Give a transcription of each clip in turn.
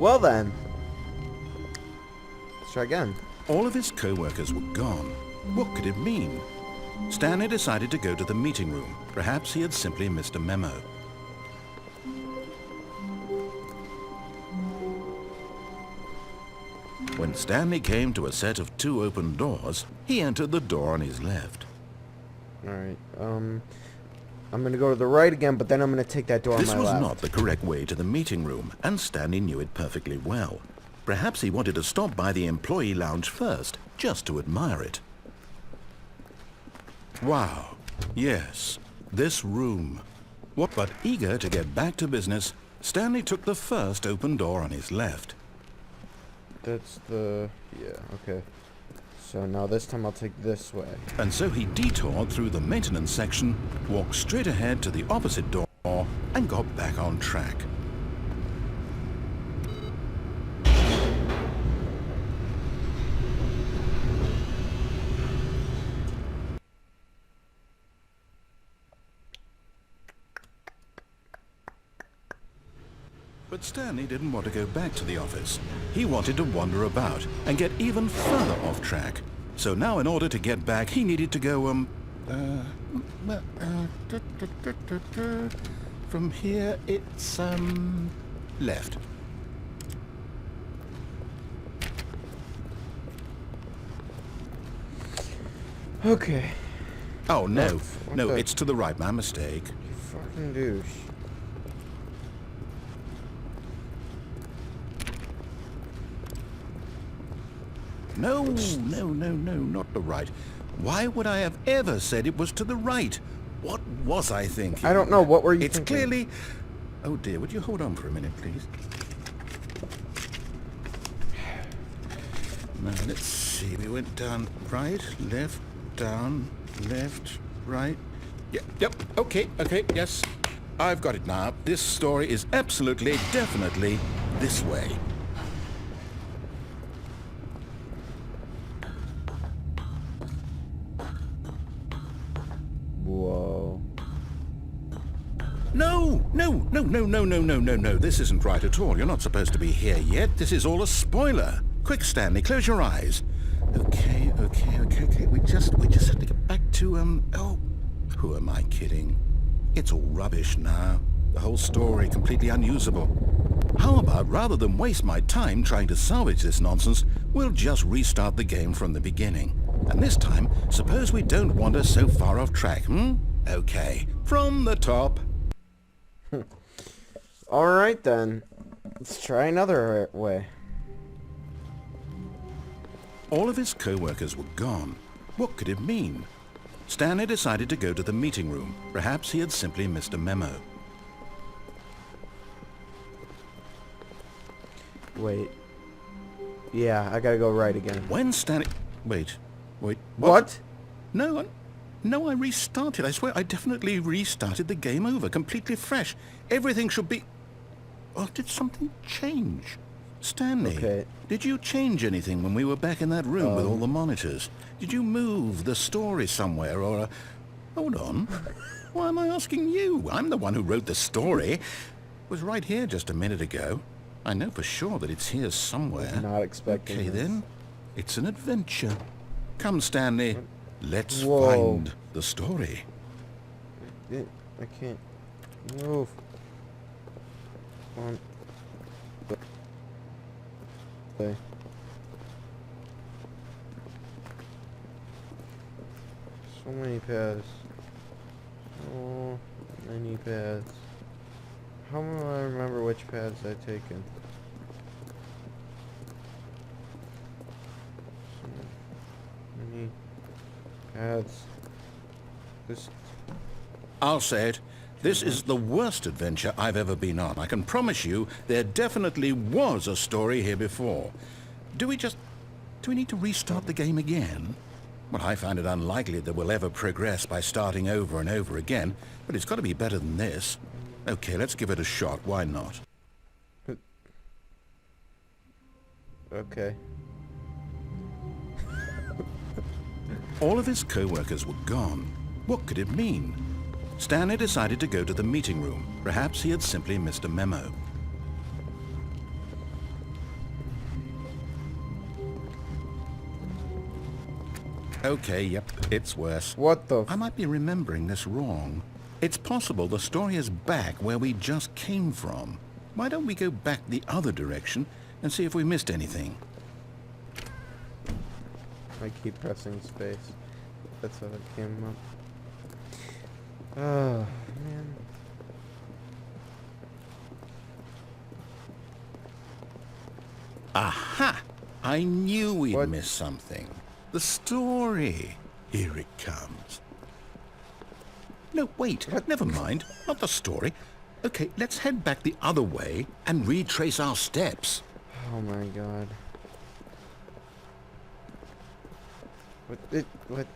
Well then. Let's try again. All of his co-workers were gone. What could it mean? Stanley decided to go to the meeting room. Perhaps he had simply missed a memo. When Stanley came to a set of 2 open doors, he entered the door on his left. Alright, I'm gonna go to the right again, but then I'm gonna take that door on my left. This was not the correct way to the meeting room, and Stanley knew it perfectly well. Perhaps he wanted to stop by the employee lounge first, just to admire it. Wow, yes, this room. What but eager to get back to business, Stanley took the first open door on his left. That's the... yeah, okay. So now this time I'll take this way. And so he detoured through the maintenance section, walked straight ahead to the opposite door, and got back on track. But Stanley didn't want to go back to the office. He wanted to wander about and get even further off track. So now in order to get back, he needed to go, from here it's, left. Okay. Oh, no. What No, the- it's to the right. My mistake. You fucking douche. No, not the right. Why would I have ever said it was to the right? What was I thinking? I don't know. What were you It's thinking? clearly... Oh dear, would you hold on for a minute, please? Now, let's see. We went down right, left, down, left, right. Yep, okay, yes. I've got it now. This story is absolutely, definitely this way. Whoa. No. This isn't right at all. You're not supposed to be here yet. This is all a spoiler. Quick, Stanley, close your eyes. Okay. We just have to get back to, oh, who am I kidding? It's all rubbish now. The whole story completely unusable. How about, rather than waste my time trying to salvage this nonsense, we'll just restart the game from the beginning. And this time, suppose we don't wander so far off track, Okay, from the top. Alright then. Let's try another way. All of his co-workers were gone. What could it mean? Stanley decided to go to the meeting room. Perhaps he had simply missed a memo. Wait. Yeah, I gotta go right again. When Stanley... Wait. What? No, I restarted. I swear I definitely restarted the game over, completely fresh. Everything should be... Oh, did something change? Stanley, Okay. Did you change anything when we were back in that room with all the monitors? Did you move the story somewhere or... Hold on. Why am I asking you? I'm the one who wrote the story. It was right here just a minute ago. I know for sure that it's here somewhere. Not expecting Okay, this. then. It's an adventure. Come, Stanley. Let's Whoa. find the story. I can't move. On. Okay. So many paths. So many paths. How will I remember which paths I've taken? So many paths. This. I'll say it. This is the worst adventure I've ever been on. I can promise you there definitely was a story here before. Do we need to restart the game again? Well, I find it unlikely that we'll ever progress by starting over and over again, but it's got to be better than this. Okay, let's give it a shot. Why not? Okay. All of his co-workers were gone. What could it mean? Stanley decided to go to the meeting room. Perhaps he had simply missed a memo. Okay, yep, it's worse. What the I might be remembering this wrong. It's possible the story is back where we just came from. Why don't we go back the other direction and see if we missed anything? I keep pressing space. That's how it came up. Oh, man. Aha! I knew we'd What? miss something. The story. Here it comes. No, wait. Never mind. Not the story. Okay, let's head back the other way and retrace our steps. Oh my god. What?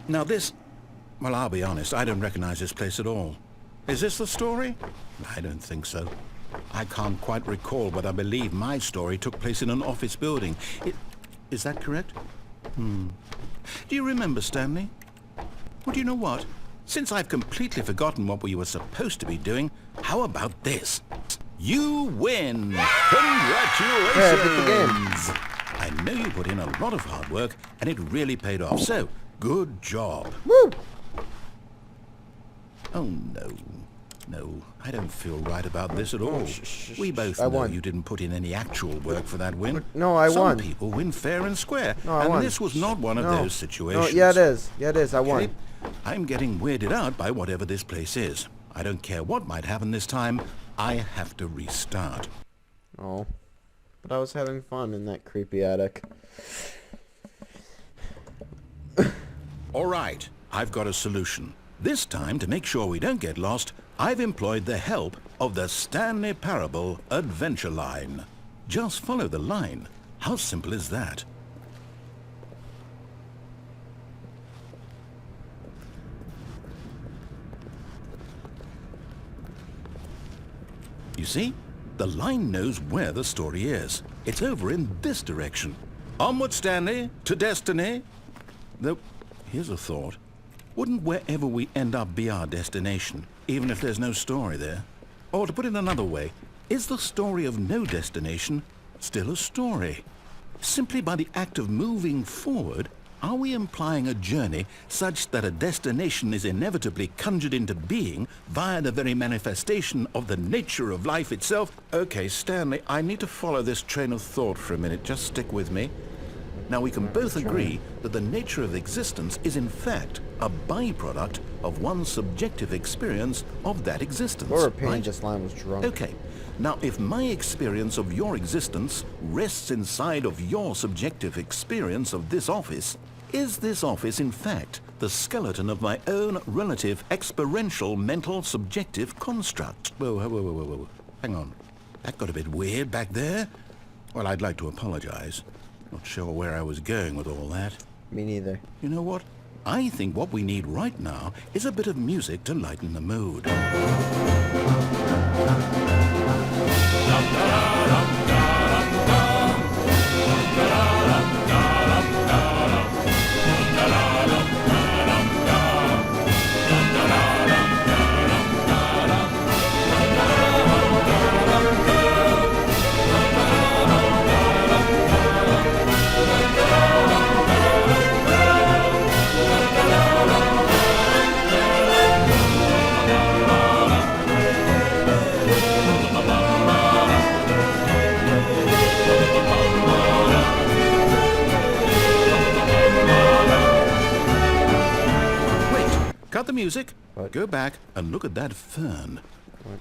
Now this... Well, I'll be honest. I don't recognize this place at all. Is this the story? I don't think so. I can't quite recall, but I believe my story took place in an office building. Is that correct? Do you remember, Stanley? Well, do you know what? Since I've completely forgotten what we were supposed to be doing, how about this? You win! Congratulations! I know you put in a lot of hard work, and it really paid off. So, good job. Woo! Oh, no. No, I don't feel right about this at all. We both I know won. you didn't put in any actual work for that win. No, I won. Some people win fair and square, No, I and won. this was not one of No. those situations. No, yeah, it is. Yeah, it is. I won. Okay? I'm getting weirded out by whatever this place is. I don't care what might happen this time. I have to restart. Oh. But I was having fun in that creepy attic. All right, I've got a solution. This time, to make sure we don't get lost, I've employed the help of the Stanley Parable Adventure Line. Just follow the line. How simple is that? You see? The line knows where the story is. It's over in this direction. Onward, Stanley, to destiny. Though, here's a thought. Wouldn't wherever we end up be our destination, even if there's no story there? Or to put it another way, is the story of no destination still a story? Simply by the act of moving forward, are we implying a journey such that a destination is inevitably conjured into being via the very manifestation of the nature of life itself? Okay, Stanley, I need to follow this train of thought for a minute. Just stick with me. Now, we can both agree that the nature of existence is in fact a byproduct of one's subjective experience of that existence. Or pain right? just line was drunk. Okay. Now, if my experience of your existence rests inside of your subjective experience of this office, is this office in fact the skeleton of my own relative experiential mental subjective construct? Whoa. Hang on. That got a bit weird back there. Well, I'd like to apologize. Not sure where I was going with all that. Me neither. You know what? I think what we need right now is a bit of music to lighten the mood. Cut the music, What? go back and look at that fern. What?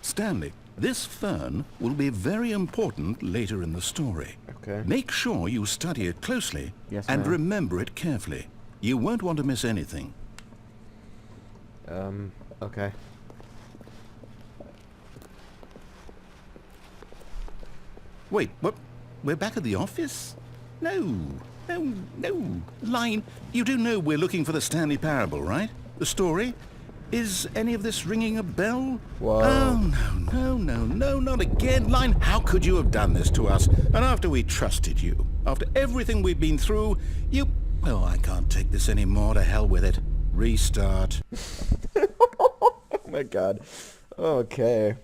Stanley, this fern will be very important later in the story. Okay. Make sure you study it closely and ma'am. remember it carefully. You won't want to miss anything. Okay. Wait, what? We're back at the office? No. Line, you do know we're looking for the Stanley Parable, right? The story? Is any of this ringing a bell? Whoa. Oh, no, not again. Line, how could you have done this to us? And after we trusted you, after everything we've been through, you... Well, I can't take this anymore. To hell with it. Restart. Oh my god. Okay.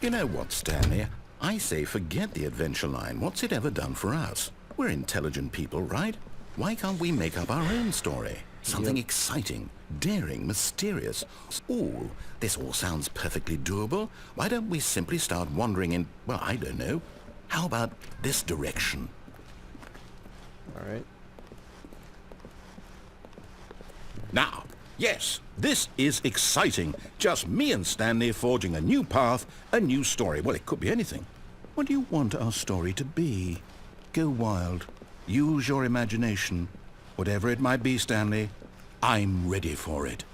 You know what, Stanley? I say forget the adventure line. What's it ever done for us? We're intelligent people, right? Why can't we make up our own story? Something exciting, daring, mysterious. Ooh, this all sounds perfectly doable. Why don't we simply start wandering in, well, I don't know. How about this direction? Alright. Now, yes, this is exciting. Just me and Stanley forging a new path, a new story. Well, it could be anything. What do you want our story to be? Go wild. Use your imagination. Whatever it might be, Stanley, I'm ready for it.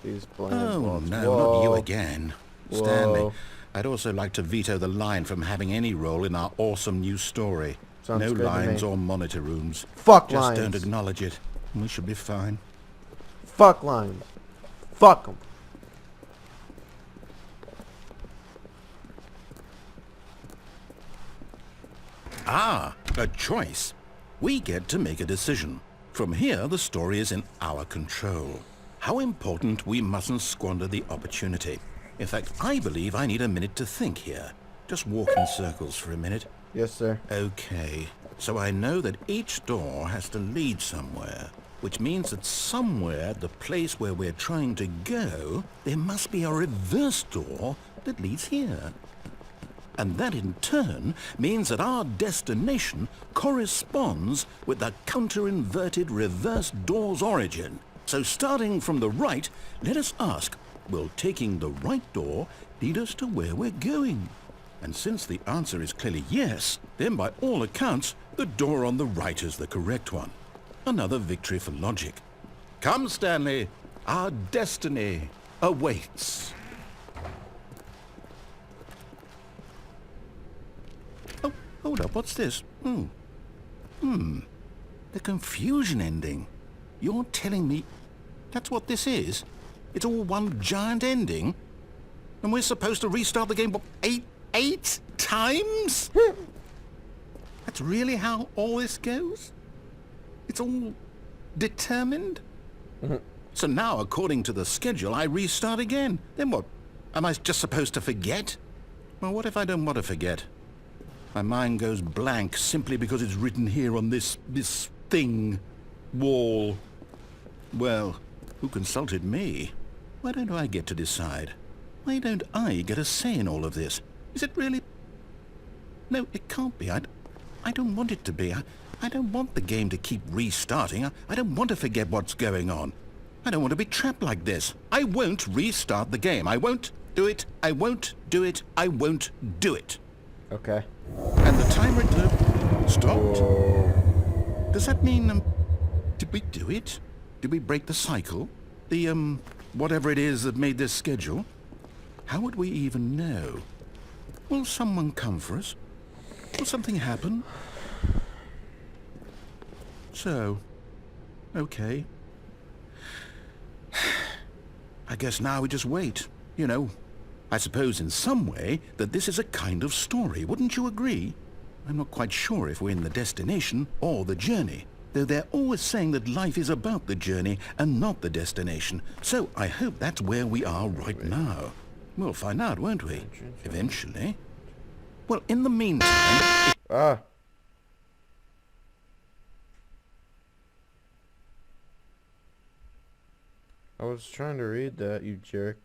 These blind Oh, walls. no, Whoa. not you again. Whoa. Stanley, I'd also like to veto the line from having any role in our awesome new story. Sounds No good to lines me. or monitor rooms. Fuck Just lines. don't acknowledge it. We should be fine. Fuck lines. Fuck them. Ah, a choice. We get to make a decision. From here, the story is in our control. How important we mustn't squander the opportunity. In fact, I believe I need a minute to think here. Just walk in circles for a minute. Yes, sir. Okay, so I know that each door has to lead somewhere, which means that somewhere, the place where we're trying to go, there must be a reverse door that leads here. And that in turn means that our destination corresponds with the counter-inverted reverse door's origin. So starting from the right, let us ask, will taking the right door lead us to where we're going? And since the answer is clearly yes, then by all accounts, the door on the right is the correct one. Another victory for logic. Come, Stanley, our destiny awaits. Oh, hold up, what's this? The confusion ending. You're telling me that's what this is? It's all one giant ending? And we're supposed to restart the game, what, eight times? That's really how all this goes? It's all determined? So now, according to the schedule, I restart again. Then what? Am I just supposed to forget? Well, what if I don't want to forget? My mind goes blank simply because it's written here on this thing, wall. Well, who consulted me? Why don't I get to decide? Why don't I get a say in all of this? Is it really? No, it can't be. I don't want it to be. I don't want the game to keep restarting. I don't want to forget what's going on. I don't want to be trapped like this. I won't restart the game. I won't do it. I won't do it. I won't do it. Okay. And the timer stopped. Whoa. Does that mean, did we do it? Did we break the cycle? The, whatever it is that made this schedule? How would we even know? Will someone come for us? Will something happen? So, okay. I guess now we just wait, you know. I suppose in some way that this is a kind of story, wouldn't you agree? I'm not quite sure if we're in the destination or the journey, though they're always saying that life is about the journey and not the destination. So I hope that's where we are right now. We'll find out, won't we? Eventually. Well, in the meantime... Ah. I was trying to read that, you jerk.